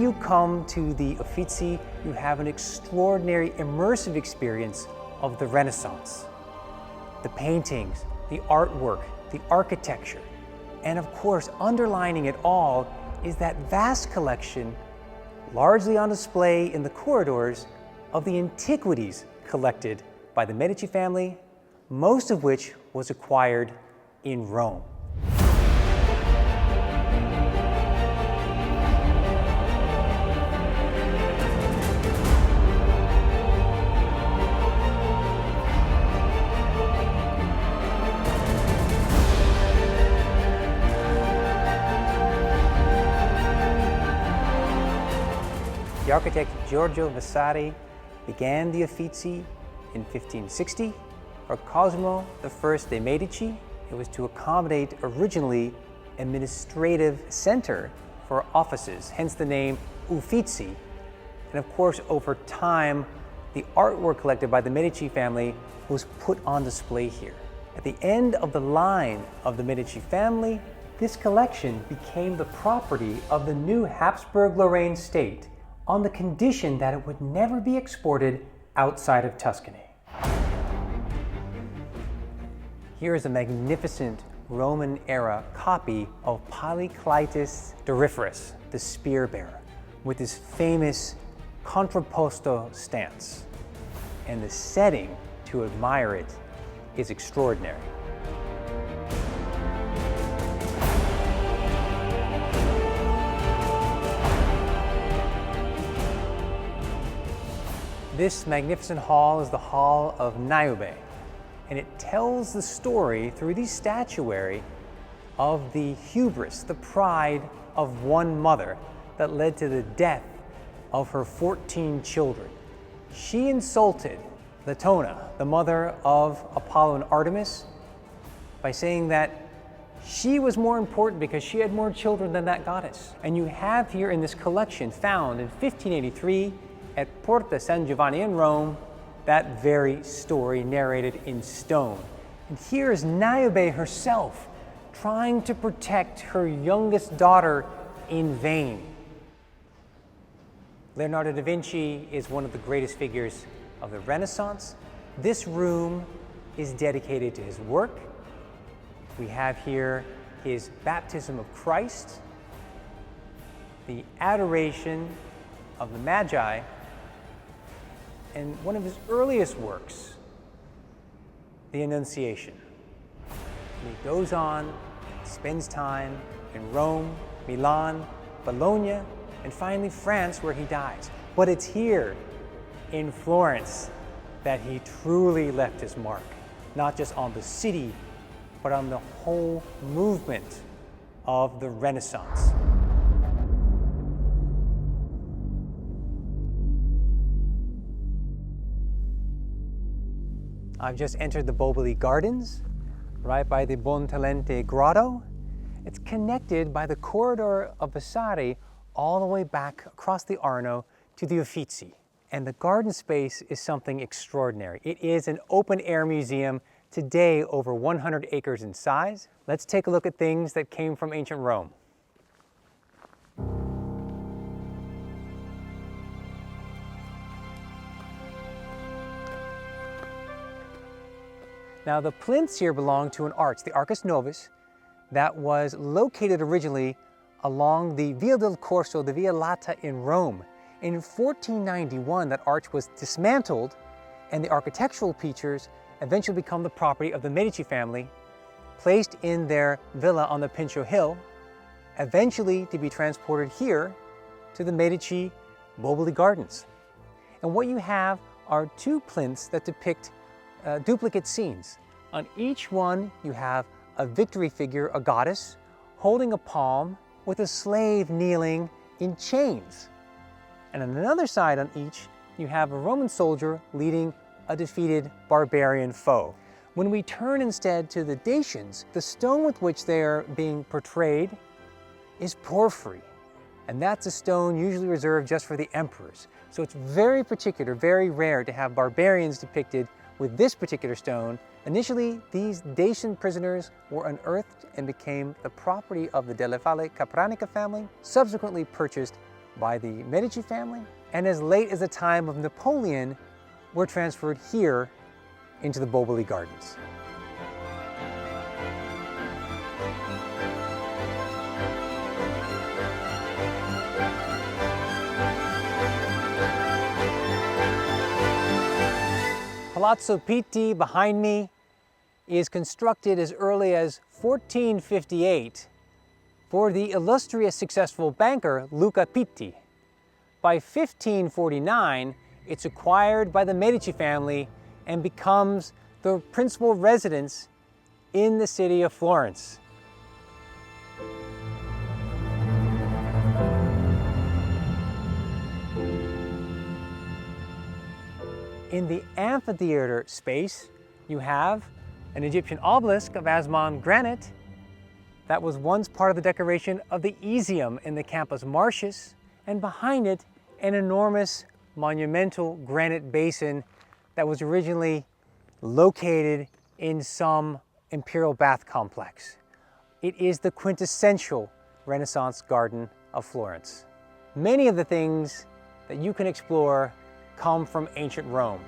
you come to the Uffizi, you have an extraordinary immersive experience of the Renaissance. The paintings, the artwork, the architecture, and of course, underlining it all is that vast collection, largely on display in the corridors, of the antiquities collected by the Medici family, most of which was acquired in Rome. The architect Giorgio Vasari began the Uffizi in 1560 for Cosimo I de' Medici. It was to accommodate originally an administrative center for offices, hence the name Uffizi. And of course, over time, the artwork collected by the Medici family was put on display here. At the end of the line of the Medici family, this collection became the property of the new Habsburg-Lorraine state, on the condition that it would never be exported outside of Tuscany. Here is a magnificent Roman-era copy of Polycletus Doryphorus, the spear bearer, with his famous contrapposto stance. And the setting to admire it is extraordinary. This magnificent hall is the Hall of Niobe, and it tells the story through the statuary of the hubris, the pride of one mother that led to the death of her 14 children. She insulted Latona, the mother of Apollo and Artemis, by saying that she was more important because she had more children than that goddess. And you have here in this collection, found in 1583, at Porta San Giovanni in Rome, that very story narrated in stone. And here is Niobe herself trying to protect her youngest daughter in vain. Leonardo da Vinci is one of the greatest figures of the Renaissance. This room is dedicated to his work. We have here his baptism of Christ, the adoration of the Magi, and one of his earliest works, the Annunciation. And he goes on, spends time in Rome, Milan, Bologna, and finally France, where he dies. But it's here in Florence that he truly left his mark, not just on the city, but on the whole movement of the Renaissance. I've just entered the Bobali Gardens, right by the Buontalente Grotto. It's connected by the corridor of Vasari all the way back across the Arno to the Uffizi. And the garden space is something extraordinary. It is an open-air museum, today over 100 acres in size. Let's take a look at things that came from ancient Rome. Now, the plinths here belong to an arch, the Archus Nova, that was located originally along the Via del Corso, the Via Lata in Rome. In 1491, that arch was dismantled, and the architectural features eventually become the property of the Medici family, placed in their villa on the Pincio Hill, eventually to be transported here to the Medici Boboli Gardens. And what you have are two plinths that depict duplicate scenes. On each one, you have a victory figure, a goddess, holding a palm with a slave kneeling in chains. And on another side on each, you have a Roman soldier leading a defeated barbarian foe. When we turn instead to the Dacians, the stone with which they are being portrayed is porphyry. And that's a stone usually reserved just for the emperors. So it's very particular, very rare to have barbarians depicted with this particular stone. Initially, these Dacian prisoners were unearthed and became the property of the Delle Valle Capranica family, subsequently purchased by the Medici family, and as late as the time of Napoleon were transferred here into the Boboli Gardens. Palazzo Piti behind me is constructed as early as 1458 for the illustrious successful banker Luca Pitti. By 1549, it's acquired by the Medici family and becomes the principal residence in the city of Florence. In the amphitheater space, you have an Egyptian obelisk of Aswan granite that was once part of the decoration of the Aesium in the Campus Martius, and behind it, an enormous monumental granite basin that was originally located in some imperial bath complex. It is the quintessential Renaissance garden of Florence. Many of the things that you can explore come from ancient Rome.